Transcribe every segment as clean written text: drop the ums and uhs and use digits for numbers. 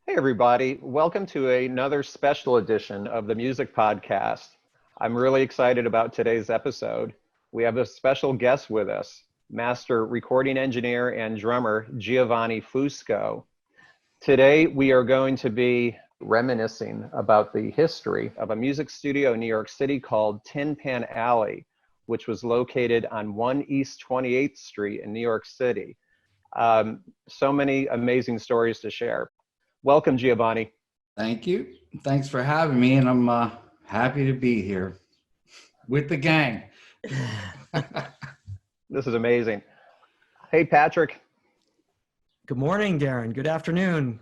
Hey, everybody. Welcome to another special edition of the Music Podcast. I'm really excited about today's episode. We have a special guest with us, master recording engineer and drummer Giovanni Fusco. Today, we are going to be reminiscing about the history of a music studio in New York City called Tin Pan Alley, which was located on 1 East 28th Street in New York City. So many amazing stories to share. Welcome, Giovanni. Thank you. Thanks for having me, and I'm happy to be here with the gang. This is amazing. Hey, Patrick. Good morning, Darren. Good afternoon,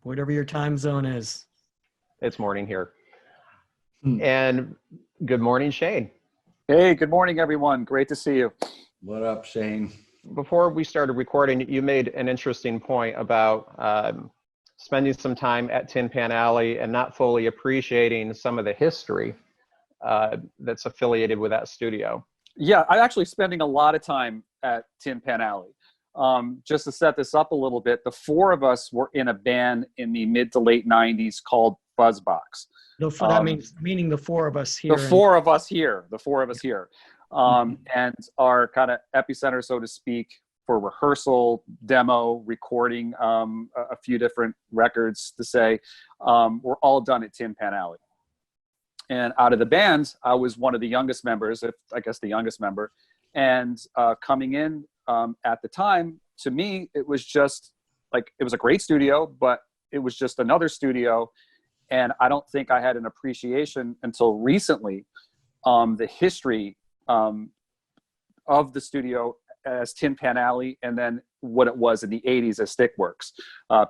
whatever your time zone is. It's morning here. And good morning, Shane. Hey, good morning, everyone. Great to see you. What up, Shane? Before we started recording, you made an interesting point about spending some time at Tin Pan Alley and not fully appreciating some of the history that's affiliated with that studio. Yeah, I'm actually spending a lot of time at Tin Pan Alley. Just to set this up a little bit, the four of us were in a band in the mid to late 90s called Fuzz Box. That meaning the four of us here. The four of us here. And our kind of epicenter, so to speak, for rehearsal, demo, recording, a few different records to say, were all done at Tin Pan Alley. And out of the band, I was one of the youngest members, I guess the youngest member. And coming in at the time, to me, it was just like, it was a great studio, but it was just another studio. And I don't think I had an appreciation until recently, the history of the studio as Tin Pan Alley, and then what it was in the 80s as Stickworks.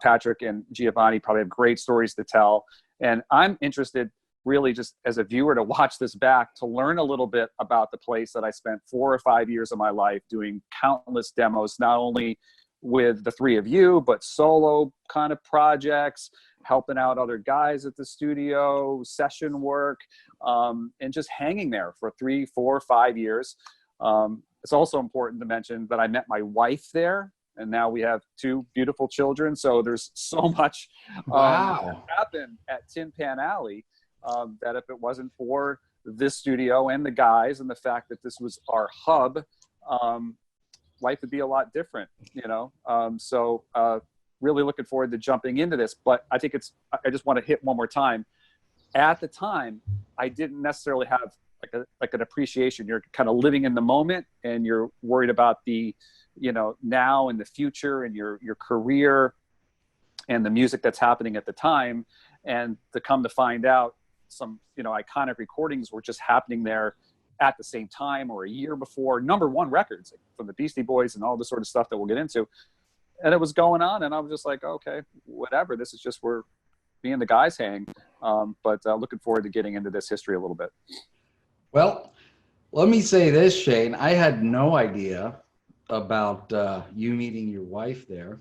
Patrick and Giovanni probably have great stories to tell. And I'm interested really just as a viewer to watch this back, to learn a little bit about the place that I spent 4 or 5 years of my life doing countless demos, not only with the three of you, but solo kind of projects, helping out other guys at the studio, session work, and just hanging there for 3, 4, 5 years. It's also important to mention that I met my wife there, and now we have 2 beautiful children. So there's so much that happened at Tin Pan Alley that if it wasn't for this studio and the guys and the fact that this was our hub, life would be a lot different, you know? So really looking forward to jumping into this. But I think I just want to hit one more time. At the time, I didn't necessarily have like an appreciation. You're kind of living in the moment, and you're worried about the, you know, now and the future and your career and the music that's happening at the time. And to come to find out, some, you know, iconic recordings were just happening there at the same time or a year before. #1 records from the Beastie Boys and all the sort of stuff that we'll get into. And it was going on, and I was just like, okay, whatever. This is just where me and the guys hang. But looking forward to getting into this history a little bit. Well, let me say this, Shane. I had no idea about you meeting your wife there.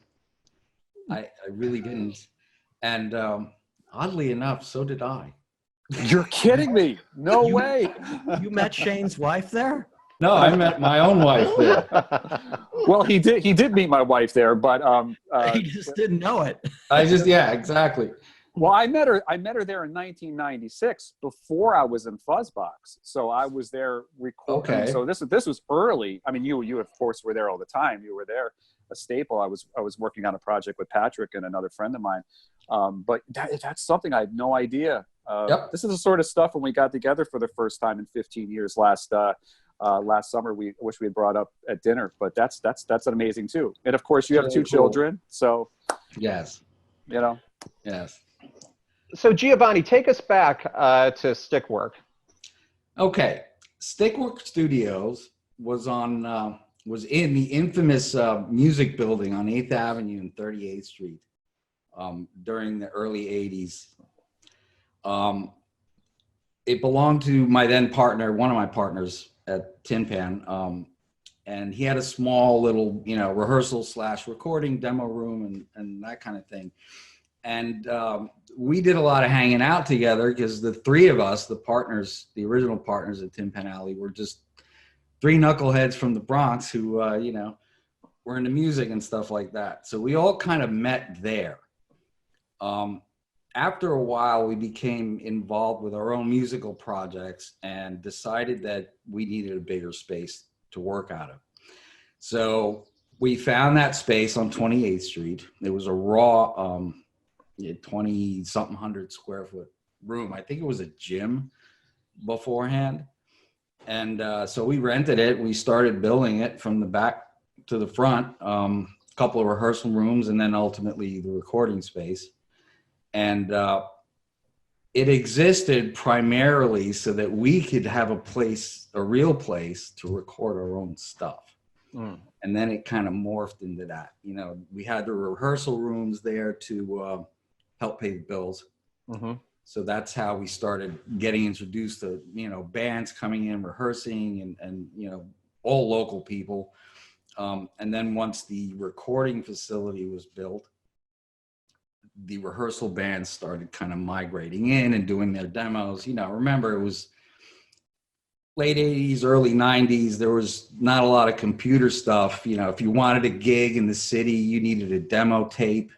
I really didn't. And oddly enough, so did I. You're kidding me. No way. You met Shane's wife there? No, I met my own wife there. Well, he did meet my wife there, but He just didn't know it. Yeah, exactly. Well, I met her there in 1996 before I was in Fuzz Box. So I was there recording. Okay. So this was early. I mean, you of course were there all the time. You were there, a staple. I was working on a project with Patrick and another friend of mine. But that's something I had no idea. Yep. This is the sort of stuff when we got together for the first time in 15 years last summer. We wish we had brought up at dinner, but that's an amazing too. And of course, you have 2 children. So yes, you know. Yes. So Giovanni, take us back to Stickwork. Okay, Stickwork Studios was in the infamous music building on 8th Avenue and 38th Street during the early 80s. It belonged to my then partner, one of my partners at Tin Pan, and he had a small little, you know, rehearsal / recording demo room and that kind of thing. And we did a lot of hanging out together because the 3 of us, the original partners at Tin Pan Alley, were just 3 knuckleheads from the Bronx who, you know, were into music and stuff like that. So we all kind of met there. After a while, we became involved with our own musical projects and decided that we needed a bigger space to work out of. So we found that space on 28th Street. It was a raw 20-something hundred square foot room. I think it was a gym beforehand. And so we rented it. We started building it from the back to the front, a couple of rehearsal rooms, and then ultimately the recording space. And it existed primarily so that we could have a real place to record our own stuff. And then it kind of morphed into that. You know, we had the rehearsal rooms there to help pay the bills. So that's how we started getting introduced to, you know, bands coming in, rehearsing, and you know, all local people. And then once the recording facility was built, the rehearsal bands started kind of migrating in and doing their demos. You know, remember, it was late 80s, early 90s. There was not a lot of computer stuff. You know, if you wanted a gig in the city, you needed a demo tape.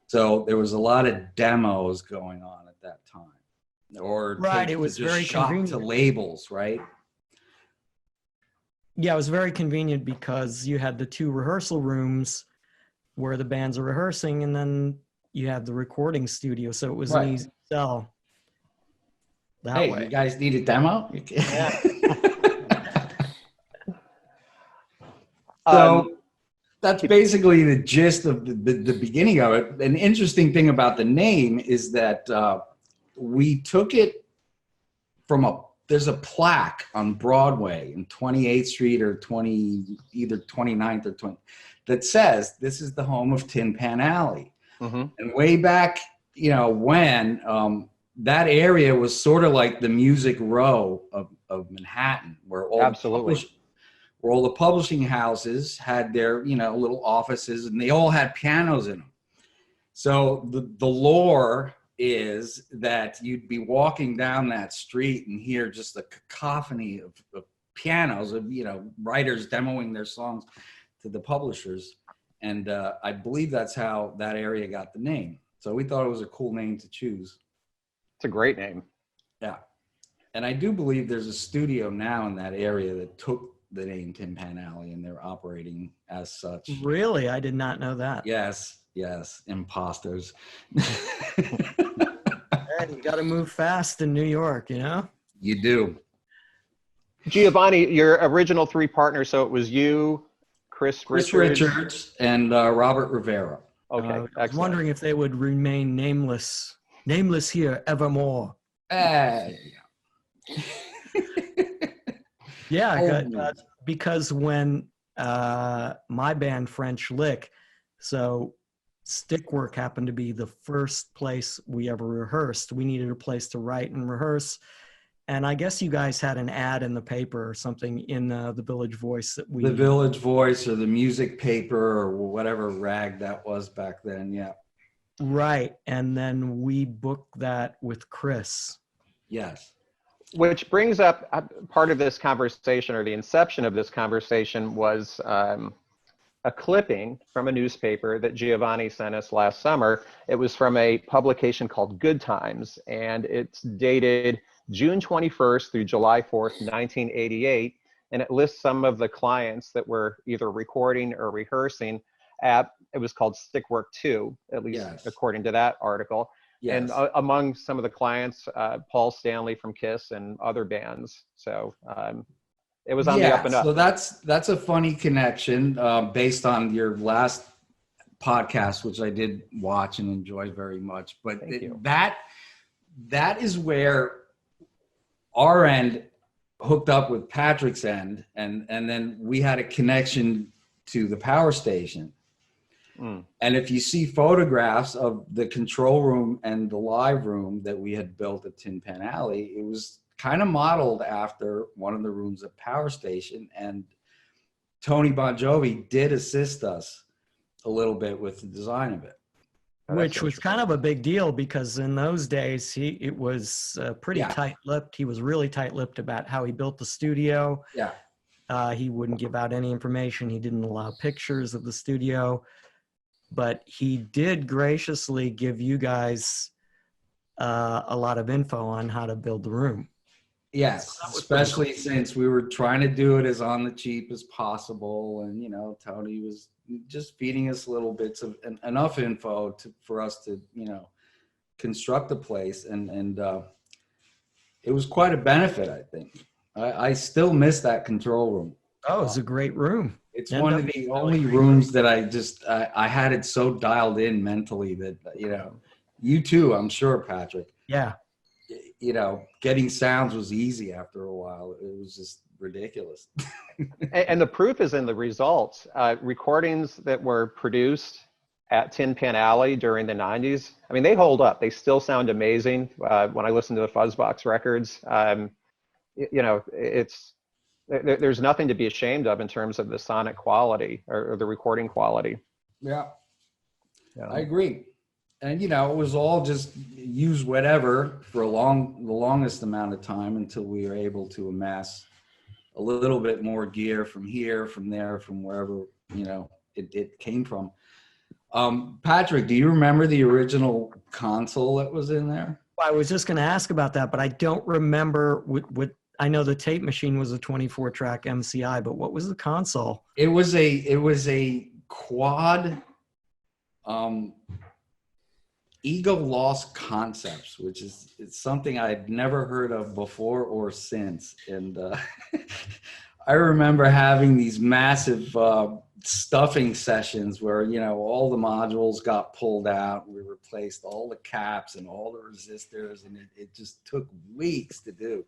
So there was a lot of demos going on at that time. Or right, it was just very shot convenient to labels, right? Yeah, it was very convenient because you had the two rehearsal rooms where the bands are rehearsing, and then you had the recording studio, so it was an easy sell that way. You guys need a demo? Yeah. So that's basically the gist of the beginning of it. An interesting thing about the name is that we took it from there's a plaque on Broadway in 28th Street or either 29th or 20, that says this is the home of Tin Pan Alley. And way back, you know, when that area was sort of like the Music Row of Manhattan, where all the publishing houses had their, you know, little offices, and they all had pianos in them. So the lore is that you'd be walking down that street and hear just a cacophony of pianos, of, you know, writers demoing their songs to the publishers. And I believe that's how that area got the name. So we thought it was a cool name to choose. It's a great name. Yeah. And I do believe there's a studio now in that area that took the name Tin Pan Alley, and they're operating as such. Really? I did not know that. Yes. Imposters. Hey, you got to move fast in New York, you know? You do. Giovanni, your original three partners, so it was you, Chris Richards, and Robert Rivera. Okay, I was wondering if they would remain nameless here evermore. Yeah, because when my band French Lick, so Stickwork happened to be the first place we ever rehearsed. We needed a place to write and rehearse. And I guess you guys had an ad in the paper or something in the Village Voice that we... The Village Voice or the music paper or whatever rag that was back then, yeah. Right, and then we booked that with Chris. Yes. Which brings up part of this conversation, or the inception of this conversation was a clipping from a newspaper that Giovanni sent us last summer. It was from a publication called Good Times, and it's dated June 21st through July 4th, 1988. And it lists some of the clients that were either recording or rehearsing at, it was called Stickwork 2, at least according to that article. And among some of the clients, Paul Stanley from Kiss and other bands. So it was on the up and up. So that's a funny connection based on your last podcast, which I did watch and enjoy very much. But that is where our end hooked up with Patrick's end, and then we had a connection to the power station. And if you see photographs of the control room and the live room that we had built at Tin Pan Alley, it was kind of modeled after one of the rooms at Power Station. And Toni Bongiovi did assist us a little bit with the design of it. Which was kind of a big deal because in those days, it was pretty tight-lipped. He was really tight-lipped about how he built the studio. Yeah. He wouldn't give out any information. He didn't allow pictures of the studio. but he did graciously give you guys a lot of info on how to build the room. Yes, especially since we were trying to do it as on the cheap as possible. And, you know, Toni was just feeding us little bits of enough info for us to, you know, construct the place. And it was quite a benefit, I think. I still miss that control room. Oh, it's a great room. It's one of the only rooms that I had it so dialed in mentally that, you know, you too, I'm sure, Patrick. Yeah. You know, getting sounds was easy after a while. It was just ridiculous. And the proof is in the results. Recordings that were produced at Tin Pan Alley during the 90s, I mean, they hold up. They still sound amazing. When I listen to the Fuzz Box records, you know, there's nothing to be ashamed of in terms of the sonic quality or the recording quality. Yeah, I agree. And, you know, it was all just use whatever for the longest amount of time until we were able to amass a little bit more gear from here, from there, from wherever, you know, it came from. Patrick, do you remember the original console that was in there? Well, I was just going to ask about that, but I don't remember what I know the tape machine was a 24-track MCI, but what was the console? It was a quad Ego Lost Concepts, which is something I'd never heard of before or since. And I remember having these massive stuffing sessions where, you know, all the modules got pulled out. We replaced all the caps and all the resistors, and it just took weeks to do.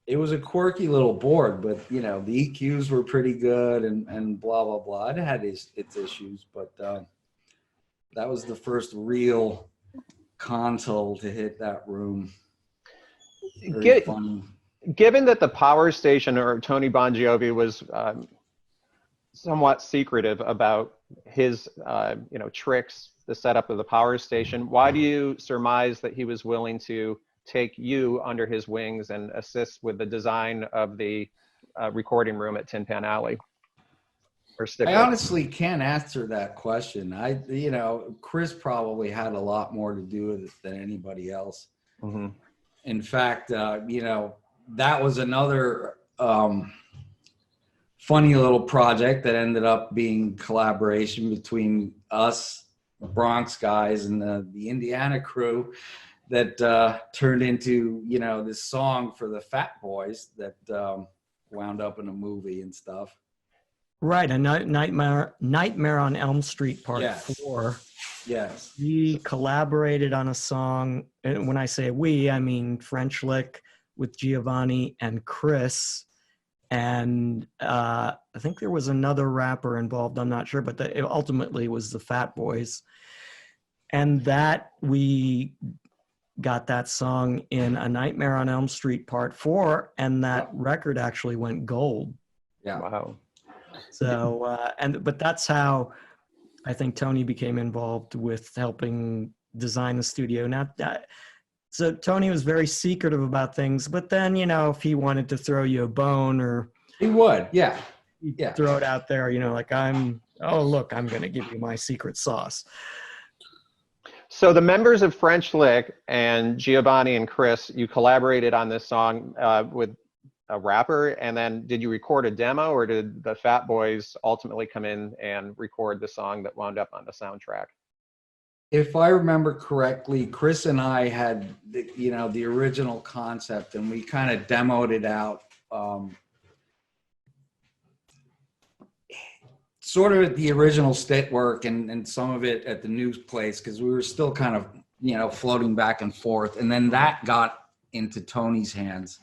It was a quirky little board, but, you know, the EQs were pretty good and blah, blah, blah. It had its issues, but that was the first real console to hit that room. Very funny. Given that the Power Station or Toni Bongiovi was somewhat secretive about his you know, tricks, the setup of the Power Station, why do you surmise that he was willing to take you under his wings and assist with the design of the recording room at Tin Pan Alley? I honestly can't answer that question. You know, Chris probably had a lot more to do with it than anybody else. Mm-hmm. In fact, you know, that was another funny little project that ended up being collaboration between us, the Bronx guys, and the Indiana crew that turned into, you know, this song for the Fat Boys that wound up in a movie and stuff. Right, a Nightmare on Elm Street Part 4. Yes. We collaborated on a song, and when I say we, I mean French Lick with Giovanni and Chris, and I think there was another rapper involved, I'm not sure, but it ultimately was the Fat Boys. And that we got that song in A Nightmare on Elm Street Part 4, and that record actually went gold. Yeah. Wow. So, but that's how I think Toni became involved with helping design the studio. Now, so Toni was very secretive about things, but then, you know, if he wanted to throw you a bone or he would, yeah. Throw it out there, you know, like oh, look, I'm going to give you my secret sauce. So the members of French Lick and Giovanni and Chris, you collaborated on this song with a rapper, and then did you record a demo, or did the Fat Boys ultimately come in and record the song that wound up on the soundtrack? If I remember correctly, Chris and I had, you know, the original concept, and we kind of demoed it out sort of at the original Stickworks and some of it at the new place, because we were still kind of, you know, floating back and forth. And then that got into Toni's hands,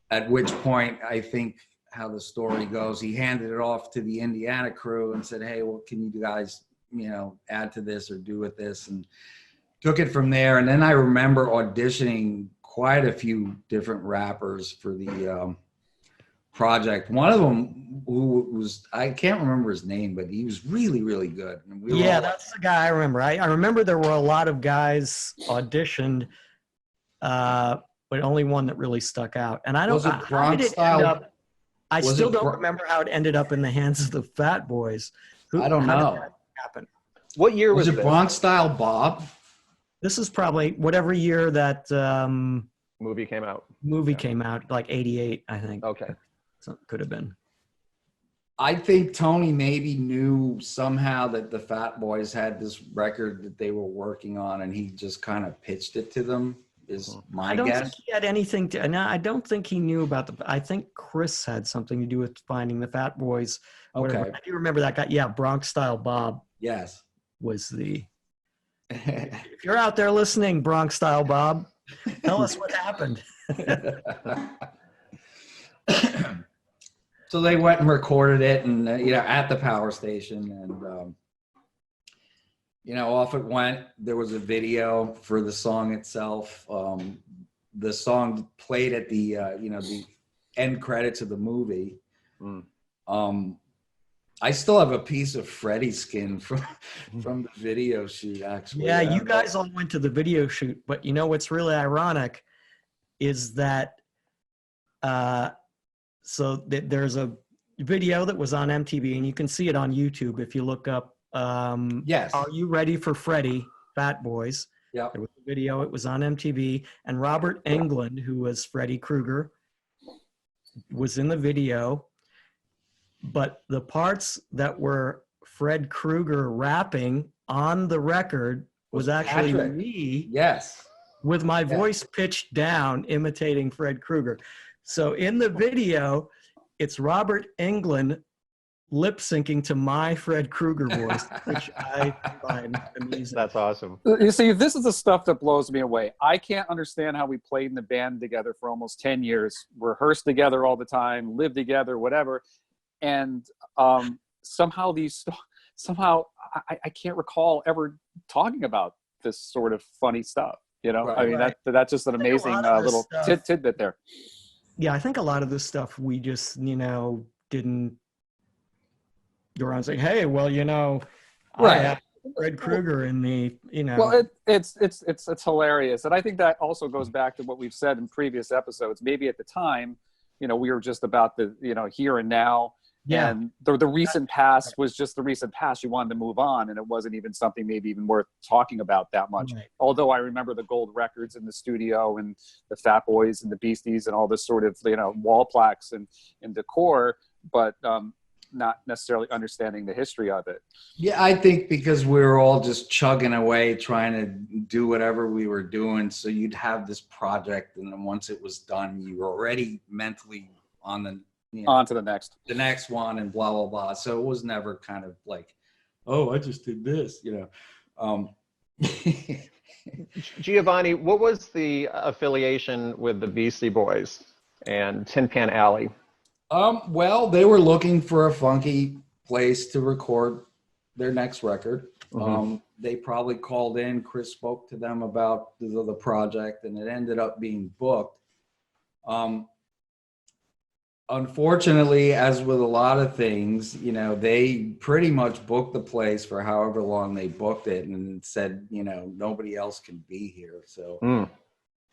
at which point, I think how the story goes, he handed it off to the Indiana crew and said, hey, well, can you guys, you know, add to this or do with this, and took it from there. And then I remember auditioning quite a few different rappers for the project. One of them who was, I can't remember his name, but he was really, really good. And that's the guy I remember. I remember there were a lot of guys auditioned, but only one that really stuck out. And I don't know how did it end up. I still don't remember how it ended up in the hands of the Fat Boys. I don't know. Happen? What year was it this? Bronx Style Bob? This is probably whatever year that Movie came out. came out, like 88, I think. Okay. So it could have been. I think Toni maybe knew somehow that the Fat Boys had this record that they were working on, and he just kind of pitched it to them. Is my I don't guess. think he had anything to. No, I don't think he knew about the. I think Chris had something to do with finding the Fat Boys. Whatever. Okay. I do remember that guy. Yeah, Bronx Style Bob Yes. was the. If you're out there listening, Bronx Style Bob, tell us what happened. So they went and recorded it, and at the power station, and off it went. There was a video for the song itself. The song played at the the end credits of the movie. I still have a piece of Freddy skin from the video shoot, actually. Yeah, you guys all went to the video shoot, but what's really ironic is that there's a video that was on MTV, and you can see it on YouTube if you look up Yes. Are You Ready for Freddy? Fat Boys. Yeah. There was a video, it was on MTV, and Robert Englund, who was Freddy Krueger, was in the video, but the parts that were Fred Krueger rapping on the record was actually Patrick. me. Yes. With my voice pitched down, imitating Fred Krueger. So in the video, it's Robert Englund lip syncing to my Fred Krueger voice, which I find amusing. That's awesome. You see, this is the stuff that blows me away. I can't understand how we played in the band together for almost 10 years, rehearsed together all the time, lived together, whatever. And somehow I can't recall ever talking about this sort of funny stuff. Right. I mean, that's just an amazing little tidbit there. Yeah, I think a lot of this stuff we just, didn't go around saying, hey, well, I have Fred Krueger in the, Well, it's hilarious. And I think that also goes back to what we've said in previous episodes. Maybe at the time, we were just about the, here and now. Yeah. And the recent past was just the recent past. You wanted to move on, and it wasn't even something maybe even worth talking about that much. Right. Although I remember the gold records in the studio and the Fat Boys and the Beasties and all this sort of, wall plaques and decor, but not necessarily understanding the history of it. Yeah, I think because we were all just chugging away, trying to do whatever we were doing. So you'd have this project, and then once it was done, you were already mentally on the on to the next one, and blah blah blah. So it was never kind of like, oh, I just did this, Giovanni, what was the affiliation with the Beastie Boys and Tin Pan Alley? Well, they were looking for a funky place to record their next record. They probably called in. Chris spoke to them about the project, and it ended up being booked. Unfortunately, as with a lot of things, they pretty much booked the place for however long they booked it, and said, nobody else can be here. So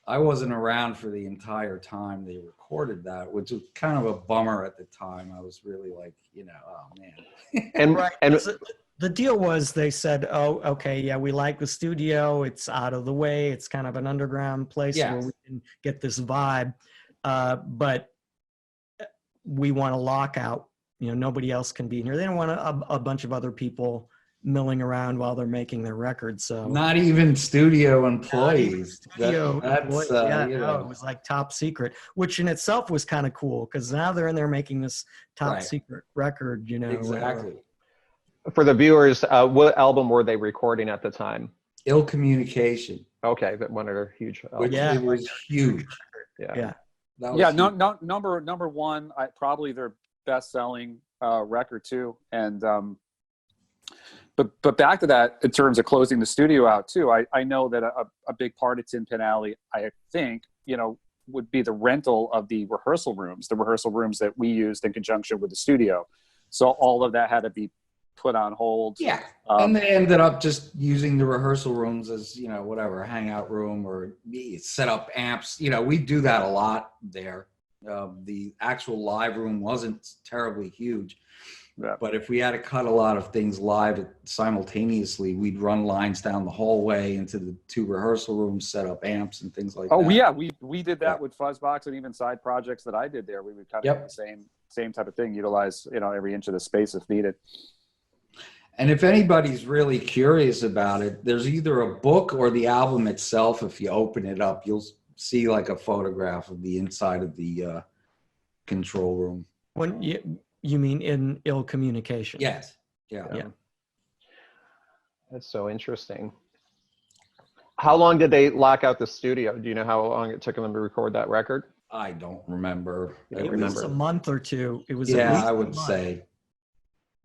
I wasn't around for the entire time they recorded that, which was kind of a bummer at the time. I was really like, oh man. And right. and The deal was they said, oh, okay, yeah, we like the studio. It's out of the way. It's kind of an underground place where we can get this vibe. But we want a lockout. Nobody else can be in here. They don't want a bunch of other people milling around while they're making their records. So not even studio employees. It was like top secret, which in itself was kind of cool because now they're in there making this top secret record. Exactly. For the viewers, what album were they recording at the time? Ill Communication. Okay, that one of their huge albums. It was huge. Yeah. Number one, probably their best-selling record too. And but back to that, in terms of closing the studio out too, I know that a big part of Tin Pan Alley, I think, would be the rental of the rehearsal rooms that we used in conjunction with the studio. So all of that had to be put on hold. Yeah. And they ended up just using the rehearsal rooms as, whatever, a hangout room, or set up amps. We do that a lot there. The actual live room wasn't terribly huge. Yeah. But if we had to cut a lot of things live simultaneously, we'd run lines down the hallway into the 2 rehearsal rooms, set up amps and things like that. Oh yeah, we did that Yeah. with Fuzz Box, and even side projects that I did there. We would kind of Yep. do the same type of thing, utilize every inch of the space if needed. And if anybody's really curious about it, there's either a book or the album itself. If you open it up, you'll see like a photograph of the inside of the control room. When you mean in ill communication? Yes. Yeah. Yeah. That's so interesting. How long did they lock out the studio? Do you know how long it took them to record that record? I don't remember. It was a month or two. It was Yeah, I would say.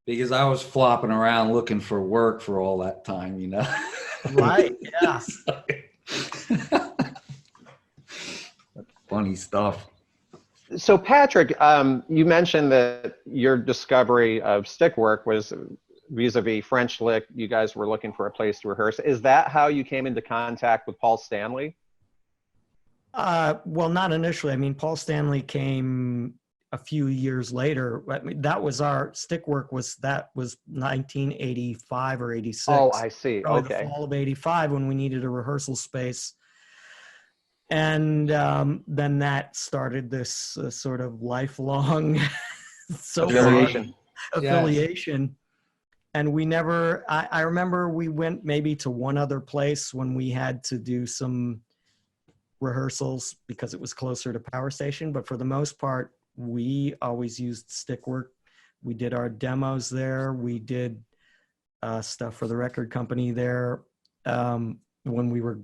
Because I was flopping around looking for work for all that time, you know? Right, yeah. Funny stuff. So Patrick, you mentioned that your discovery of Stickwork was vis-a-vis French Lick. You guys were looking for a place to rehearse. Is that how you came into contact with Paul Stanley? Well, not initially. I mean, Paul Stanley came a few years later. I mean, that was our Stickwork was 1985 or 86. Oh, I see. Probably Okay. the fall of 85 when we needed a rehearsal space. And then that started this sort of lifelong Affiliation. affiliation. And we never, I remember we went maybe to one other place when we had to do some rehearsals because it was closer to Power Station. But for the most part, we always used Stickwork. We did our demos there. We did stuff for the record company there when we were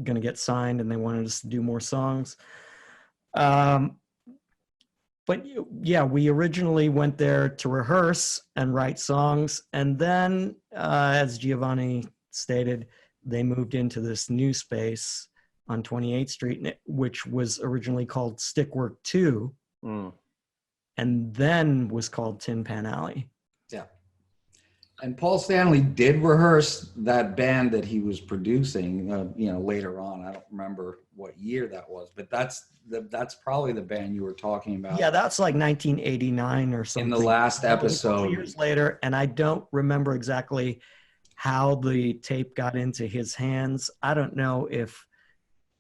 going to get signed and they wanted us to do more songs. But yeah, we originally went there to rehearse and write songs. And then, as Giovanni stated, they moved into this new space on 28th Street, which was originally called Stickwork 2, and then was called Tin Pan Alley. Yeah. And Paul Stanley did rehearse that band that he was producing, later on. I don't remember what year that was, but that's probably the band you were talking about. Yeah, that's like 1989 or something. In the last episode. Years later, and I don't remember exactly how the tape got into his hands. I don't know if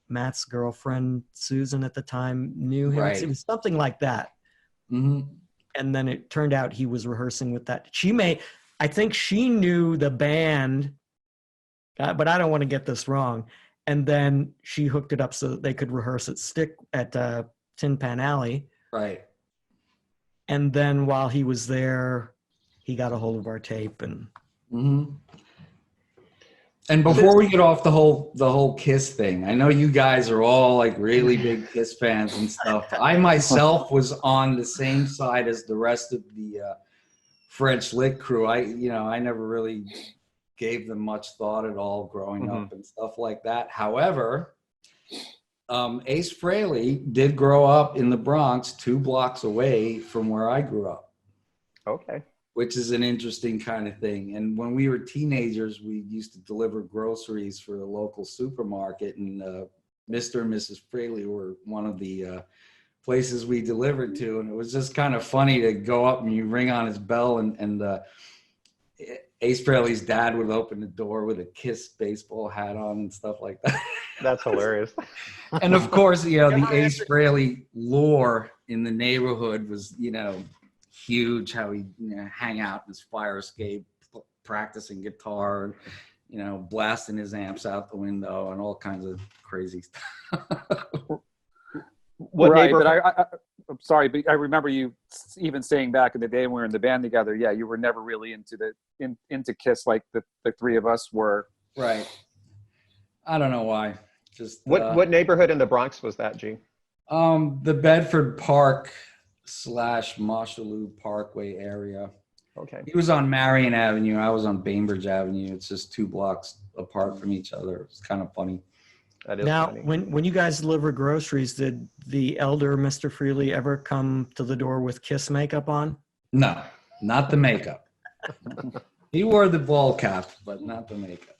Matt's girlfriend, Susan, at the time knew him. Right. It was something like that. Mm-hmm. And then it turned out he was rehearsing with that. I think she knew the band, but I don't want to get this wrong. And then she hooked it up so that they could rehearse at Tin Pan Alley. Right. And then while he was there, he got a hold of our tape and. Mm-hmm. And before we get off the whole Kiss thing, I know you guys are all like really big Kiss fans and stuff. I myself was on the same side as the rest of the French Lick crew. I never really gave them much thought at all growing up and stuff like that. However, Ace Frehley did grow up in the Bronx, 2 blocks away from where I grew up. Okay. Which is an interesting kind of thing. And when we were teenagers, we used to deliver groceries for the local supermarket, and Mr. and Mrs. Frehley were one of the places we delivered to. And it was just kind of funny to go up and you ring on his bell, and Ace Frehley's dad would open the door with a Kiss baseball hat on and stuff like that. That's hilarious. And of course, the Ace Frehley lore in the neighborhood was, huge, how he hang out in his fire escape, practicing guitar, blasting his amps out the window and all kinds of crazy stuff. I'm sorry, but I remember you even saying back in the day when we were in the band together, yeah, you were never really into Kiss like the 3 of us were. Right. I don't know why. Just what neighborhood in the Bronx was that, G? The Bedford Park / Marshallou Parkway area. Okay. He was on Marion Avenue. I was on Bainbridge Avenue. It's just 2 blocks apart from each other. It's kind of funny. That is now, funny. when you guys deliver groceries, did the elder Mr. Frehley ever come to the door with Kiss makeup on? No, not the makeup. He wore the ball cap, but not the makeup.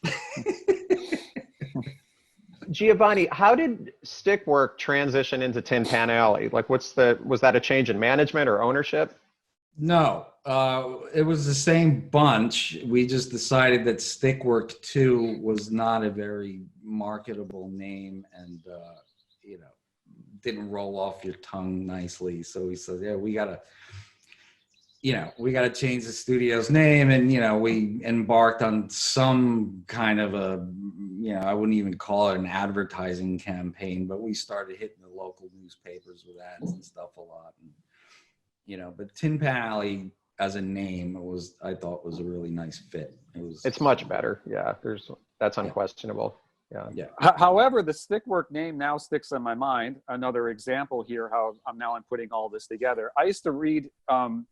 Giovanni, how did Stickwork transition into Tin Pan Alley? Like, was that a change in management or ownership? No, it was the same bunch. We just decided that Stickwork 2 was not a very marketable name, and you know, didn't roll off your tongue nicely. So we said, yeah, we gotta change the studio's name. And, you know, we embarked on some kind of a, you know, I wouldn't even call it an advertising campaign, but we started hitting the local newspapers with ads and stuff a lot. And, you know, but Tin Pan Alley as a name I thought was a really nice fit. It's much better. Yeah. That's unquestionable. Yeah. Yeah. However, the Stickwork name now sticks in my mind. Another example here, how I'm putting all this together. I used to read,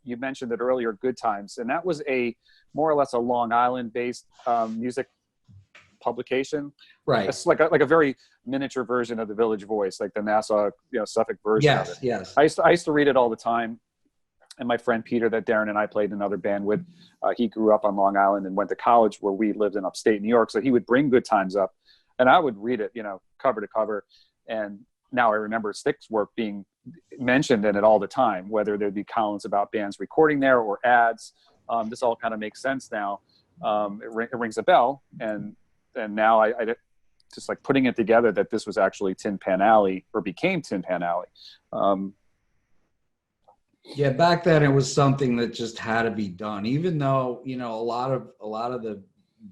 you mentioned it earlier, Good Times, and that was a more or less a Long Island-based music publication. Right. It's like a very miniature version of the Village Voice, like the Nassau, Suffolk version of it. Yes. I used to read it all the time. And my friend Peter, that Darren and I played in another band with, he grew up on Long Island and went to college where we lived in upstate New York. So he would bring Good Times up, and I would read it, cover to cover. And now I remember Stickworks being mentioned in it all the time, whether there'd be columns about bands recording there or ads. This all kind of makes sense now. It rings a bell. And now I just like putting it together that this was actually Tin Pan Alley, or became Tin Pan Alley. Yeah, back then it was something that just had to be done. Even though, a lot of the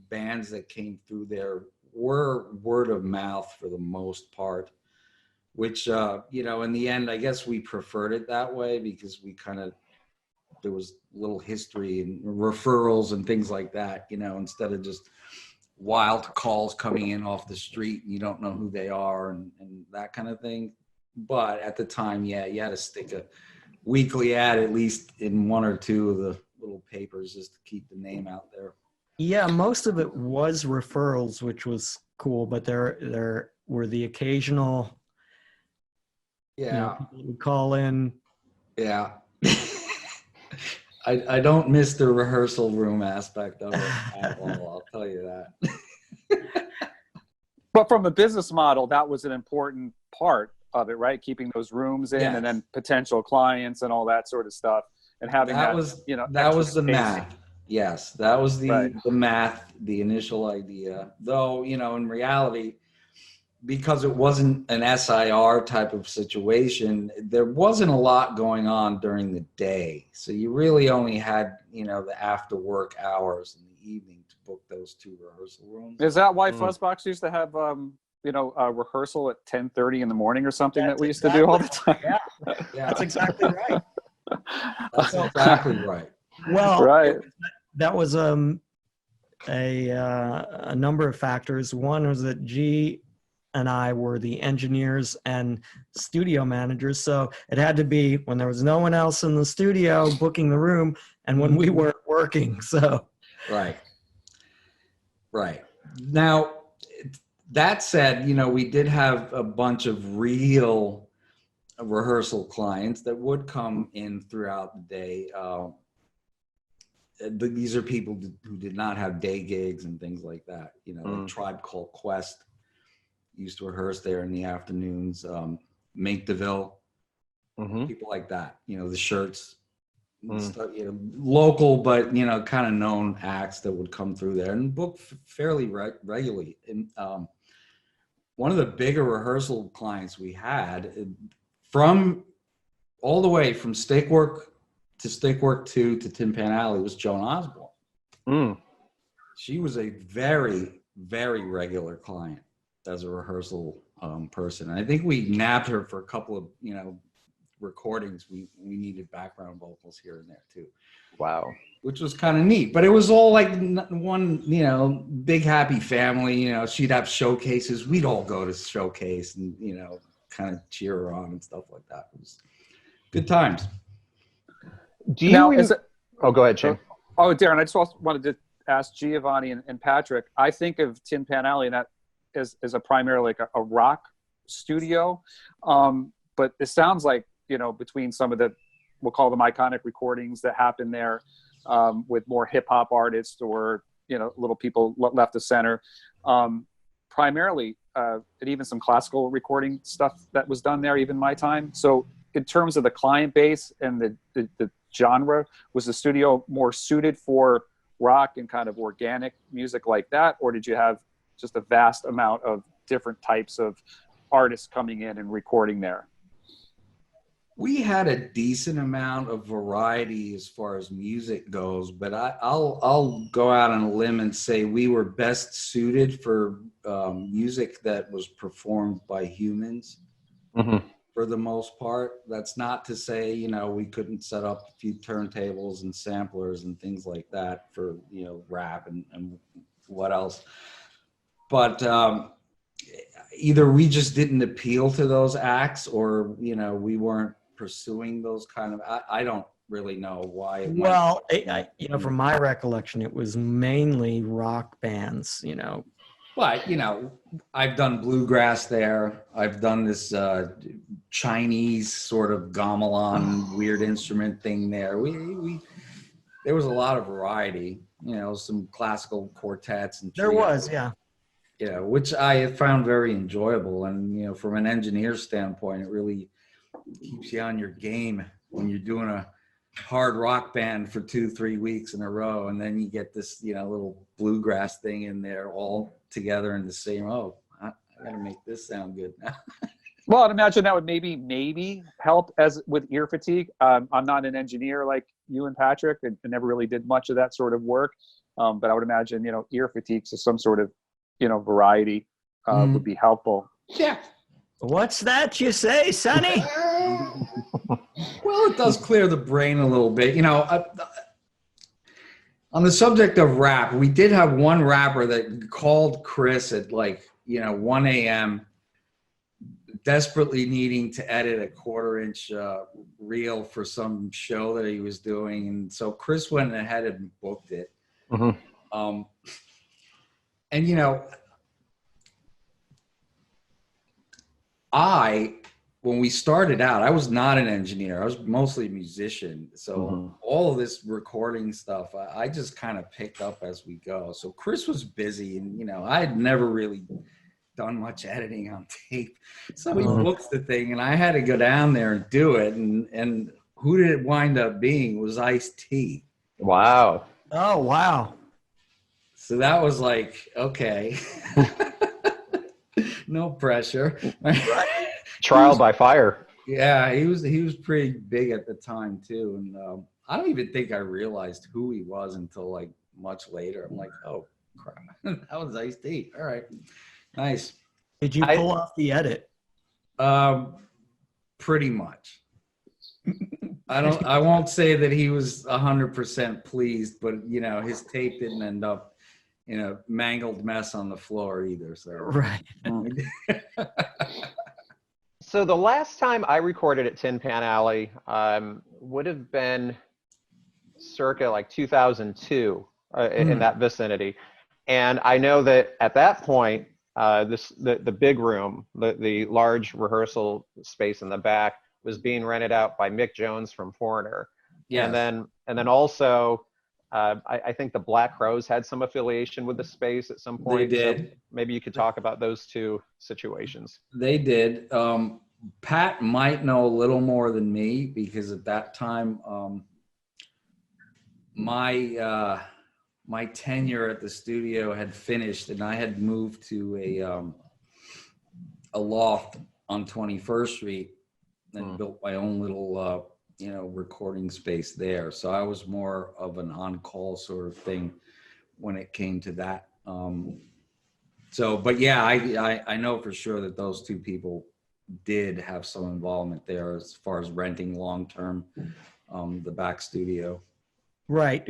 bands that came through there were word of mouth for the most part, which in the end, I guess we preferred it that way because there was little history and referrals and things like that, instead of just wild calls coming in off the street and you don't know who they are and that kind of thing. But at the time, yeah, you had to stick a weekly ad at least in one or two of the little papers just to keep the name out there. Yeah, most of it was referrals, which was cool, but there were the occasional people would call in. Yeah. I don't miss the rehearsal room aspect of it at all, I'll tell you that. But from a business model, that was an important part of it, right? Keeping those rooms in, yes. And then potential clients and all that sort of stuff, and having that was the math. Yes, that was the math, the initial idea. Though, in reality, because it wasn't an SIR type of situation, there wasn't a lot going on during the day. So you really only had, the after work hours in the evening to book those two rehearsal rooms. Is that why Fuzz Box used to have a rehearsal at 10:30 in the morning or something that we used to do all the time? Yeah. That's exactly right. That's exactly right. Well, right. That was a number of factors. One was that G and I were the engineers and studio managers, so it had to be when there was no one else in the studio booking the room and when we weren't working. So right. Now, that said, we did have a bunch of real rehearsal clients that would come in throughout the day. These are people who did not have day gigs and things like that. Like Tribe Called Quest used to rehearse there in the afternoons. Mink DeVille, people like that. The Shirts, stuff, local but kind of known acts that would come through there and book fairly regularly. And one of the bigger rehearsal clients we had, all the way from Stickwork to Stickwork 2 to Tin Pan Alley, was Joan Osborne. She was a very, very regular client as a rehearsal person. And I think we nabbed her for a couple of, recordings. We needed background vocals here and there too. Wow. Which was kind of neat, but it was all like one, big happy family. She'd have showcases. We'd all go to showcase and, kind of cheer her on and stuff like that. It was good times. Go ahead, Jim. Oh, Darren, I just also wanted to ask Giovanni and Patrick. I think of Tin Pan Alley and that as a primarily like a rock studio. But it sounds like, between some of the, we'll call them iconic recordings that happen there, with more hip hop artists or, little people left of center, primarily, and even some classical recording stuff that was done there, even my time. So in terms of the client base and the genre? Was the studio more suited for rock and kind of organic music like that, or did you have just a vast amount of different types of artists coming in and recording there? We had a decent amount of variety as far as music goes, but I'll go out on a limb and say we were best suited for music that was performed by humans. Mm-hmm. For the most part. That's not to say, you know, we couldn't set up a few turntables and samplers and things like that for, you know, rap and what else. But either we just didn't appeal to those acts, or, you know, we weren't pursuing those kind of, I don't really know why. Well, you know, from my recollection, it was mainly rock bands, you know. But, you know, I've done bluegrass there. I've done this Chinese sort of gamelan weird instrument thing there. There was a lot of variety, you know, some classical quartets and There was, yeah. You know, which I found very enjoyable. And, you know, from an engineer standpoint, it really keeps you on your game when you're doing a hard rock band for 2-3 weeks in a row, and then you get this, you know, little bluegrass thing in there all together in the same, I gotta make this sound good now. Well, I'd imagine that would maybe help as with ear fatigue. I'm not an engineer like you and Patrick, and never really did much of that sort of work. But I would imagine, you know, ear fatigue, so some sort of, you know, variety would be helpful. Yeah. What's that you say, Sonny? Well, it does clear the brain a little bit. You know, on the subject of rap, we did have one rapper that called Chris at like, you know, 1 a.m. desperately needing to edit a 1/4-inch reel for some show that he was doing. And so Chris went ahead and booked it. Mm-hmm. And, you know, when we started out, I was not an engineer. I was mostly a musician. So all of this recording stuff, I just kind of picked up as we go. So Chris was busy, and, you know, I had never really done much editing on tape. So he books the thing, and I had to go down there and do it. And who did it wind up being? Was Ice-T. Wow. Oh, wow. So that was like, okay. No pressure. Trial by fire. Yeah, he was pretty big at the time too, and I don't even think I realized who he was until like much later. I'm like, oh crap, that was Ice-T. All right, nice. Did you pull off the edit? Pretty much. I won't say that he was 100% pleased, but, you know, his tape didn't end up, you know, mangled mess on the floor either. So Right. So the last time I recorded at Tin Pan Alley would have been circa like 2002 in that vicinity. And I know that at that point, the big room, the large rehearsal space in the back, was being rented out by Mick Jones from Foreigner. Yes. And then also, I think the Black Crowes had some affiliation with the space at some point. They did. So maybe you could talk about those two situations. They did. Pat might know a little more than me, because at that time, my tenure at the studio had finished, and I had moved to a loft on 21st Street and built my own little you know, recording space there. So I was more of an on-call sort of thing when it came to that. But yeah, I know for sure that those two people did have some involvement there as far as renting long-term the back studio. Right.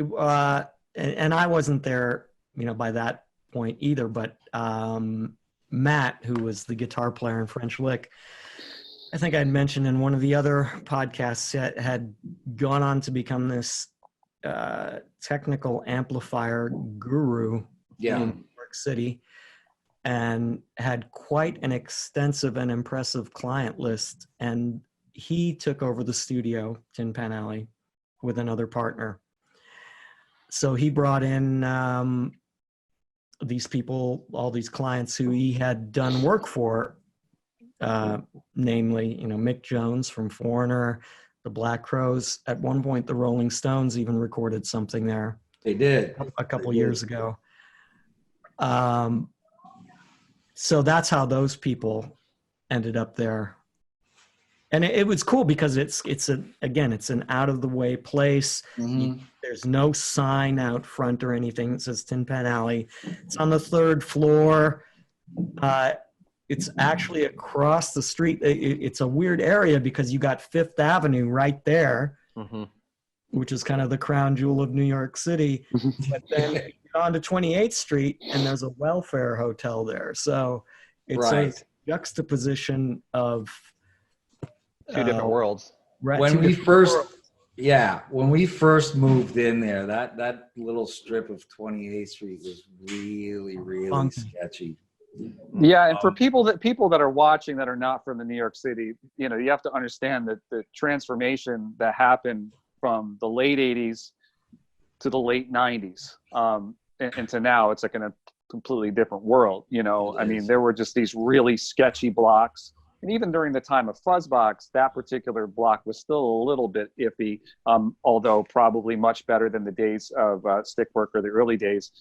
And I wasn't there, you know, by that point either, but Matt, who was the guitar player in French Lick, I think I'd mentioned in one of the other podcasts, had gone on to become this technical amplifier guru in New York City, and had quite an extensive and impressive client list. And he took over the studio, Tin Pan Alley, with another partner. So he brought in these people, all these clients who he had done work for, namely, you know, Mick Jones from Foreigner, the Black Crowes. At one point, the Rolling Stones even recorded something there. They did. A couple years ago. So that's how those people ended up there. And it was cool because it's an out of the way place. Mm-hmm. There's no sign out front or anything that says Tin Pan Alley. It's on the 3rd floor. It's actually across the street. It's a weird area because you got Fifth Avenue right there, which is kind of the crown jewel of New York City. But then you get on to 28th Street and there's a welfare hotel there. So it's a juxtaposition of two different worlds. Right. When we first moved in there, that little strip of 28th Street was really, really Funky. sketchy. Yeah, and for people that are watching that are not from the New York City, you know, you have to understand that the transformation that happened from the late 80s to the late 90s and to now, it's like in a completely different world. You know, I mean, there were just these really sketchy blocks. And even during the time of Fuzz Box, that particular block was still a little bit iffy, although probably much better than the days of Stickwork or the early days.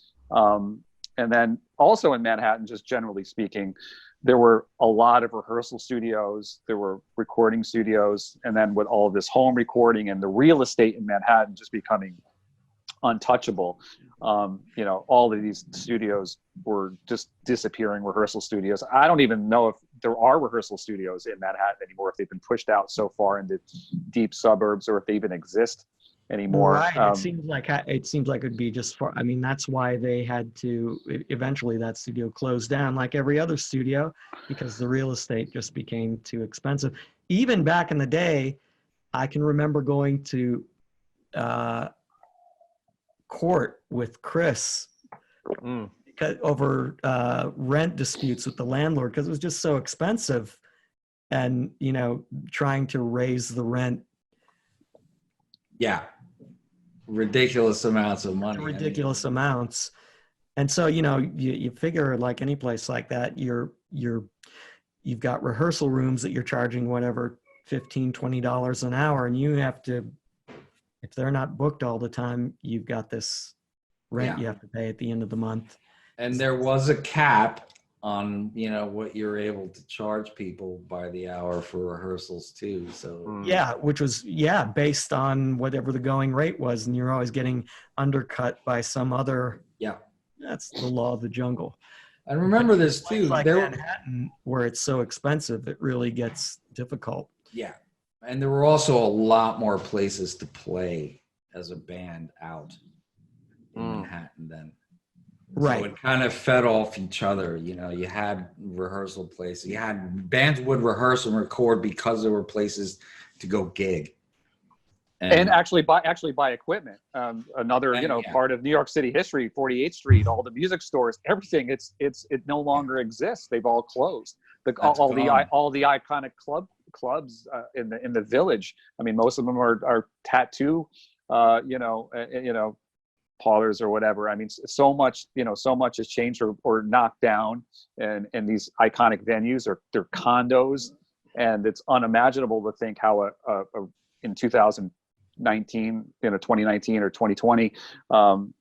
And then also in Manhattan, just generally speaking, there were a lot of rehearsal studios, there were recording studios, and then with all of this home recording and the real estate in Manhattan just becoming untouchable, you know, all of these studios were just disappearing, rehearsal studios. I don't even know if there are rehearsal studios in Manhattan anymore, if they've been pushed out so far into deep suburbs, or if they even exist anymore. Right. It seems like it'd be just for, I mean, that's why they had to, eventually that studio closed down like every other studio, because the real estate just became too expensive. Even back in the day, I can remember going to court with Chris because over rent disputes with the landlord, because it was just so expensive, and, you know, trying to raise the rent. Yeah. Ridiculous amounts of money. Ridiculous amounts. And so, you know, you figure like any place like that, you've got rehearsal rooms that you're charging whatever, $15-20 an hour, and you have to, if they're not booked all the time, you've got this rent you have to pay at the end of the month. And there was a cap on, you know, what you're able to charge people by the hour for rehearsals too. So yeah, which was based on whatever the going rate was, and you're always getting undercut by some other. Yeah, that's the law of the jungle. And remember this too, like Manhattan, where it's so expensive, it really gets difficult. Yeah, and there were also a lot more places to play as a band out in Manhattan then. Right. So it kind of fed off each other. You know, you had rehearsal places. You had bands would rehearse and record because there were places to go gig. And actually buy equipment. Another, you know, part of New York City history, 48th Street, all the music stores, everything. It no longer exists. They've all closed. All the iconic clubs in the Village. I mean, most of them are tattoo, parlors or whatever. I mean, so much has changed or knocked down, and these iconic venues they're condos, and it's unimaginable to think how in 2019, 2019 or 2020,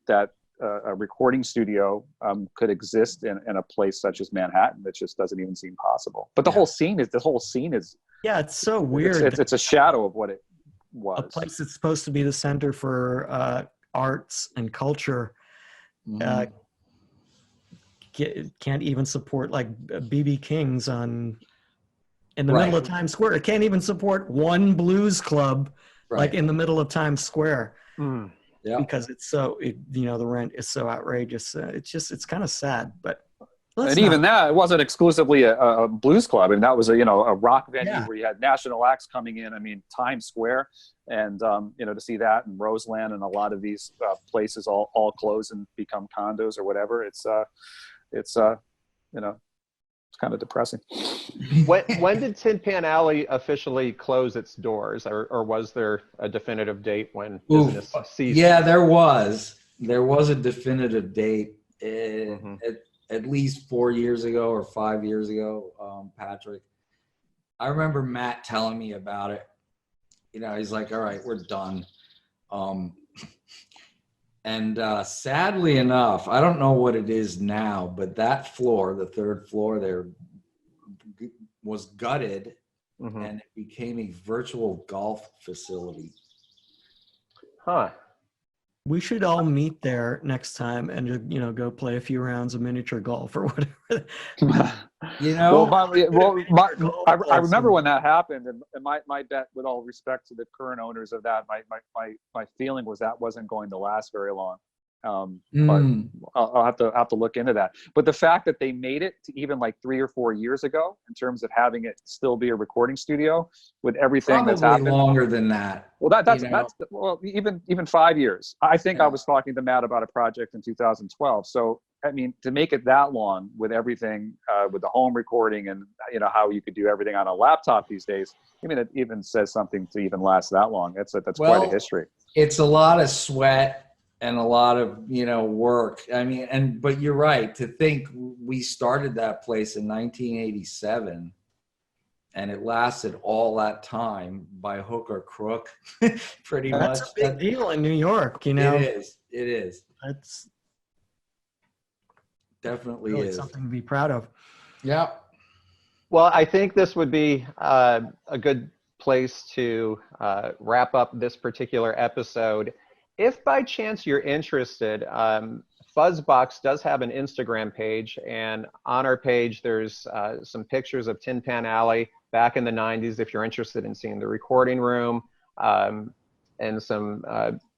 that a recording studio could exist in a place such as Manhattan. That just doesn't even seem possible. But the whole scene is it's so weird. It's a shadow of what it was. A place that's supposed to be the center for arts and culture can't even support like BB King's in the middle of Times Square. It can't even support one blues club like in the middle of Times Square because it's so the rent is so outrageous. It's kind of sad, but even that, it wasn't exclusively a blues club. I mean, that was a rock venue where you had national acts coming in. I mean, Times Square, and to see that, and Roseland, and a lot of these places all close and become condos or whatever. It's kind of depressing. When did Tin Pan Alley officially close its doors, or was there a definitive date when business ceased? Yeah, there was a definitive date. At least 4 years ago or 5 years ago, Patrick. I remember Matt telling me about it. you know, he's like, all right, we're done. And sadly enough, I don't know what it is now, but that floor, the third floor there, was gutted, and it became a virtual golf facility. Huh. We should all meet there next time and just, you know, go play a few rounds of miniature golf or whatever. You know, I remember when that happened, and my bet, with all respect to the current owners of that, my feeling was that wasn't going to last very long. But I'll have to look into that. But the fact that they made it to even like 3 or 4 years ago, in terms of having it still be a recording studio with everything probably that's happened, longer than that. Well, that's well, even 5 years. I think I was talking to Matt about a project in 2012. So I mean, to make it that long with everything, with the home recording, and you know how you could do everything on a laptop these days. I mean, it even says something to even last that long. That's quite a history. It's a lot of sweat and a lot of, you know, work. I mean, but you're right to think we started that place in 1987, and it lasted all that time by hook or crook, pretty much. That's a big deal in New York, you know. It is. That's Definitely really is. something to be proud of. Yeah. Well, I think this would be a good place to wrap up this particular episode. If by chance you're interested, Fuzz Box does have an Instagram page, and on our page there's some pictures of Tin Pan Alley back in the 90s if you're interested in seeing the recording room, and some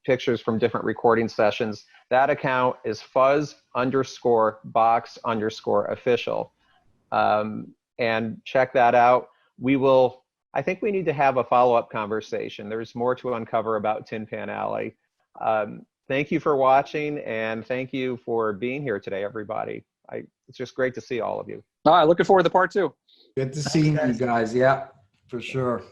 pictures from different recording sessions. That account is fuzz_box_official. And check that out. I think we need to have a follow-up conversation. There's more to uncover about Tin Pan Alley. Thank you for watching, and thank you for being here today, everybody. It's just great to see all of you. All right, looking forward to part 2. Good to see you guys. Yeah, for sure.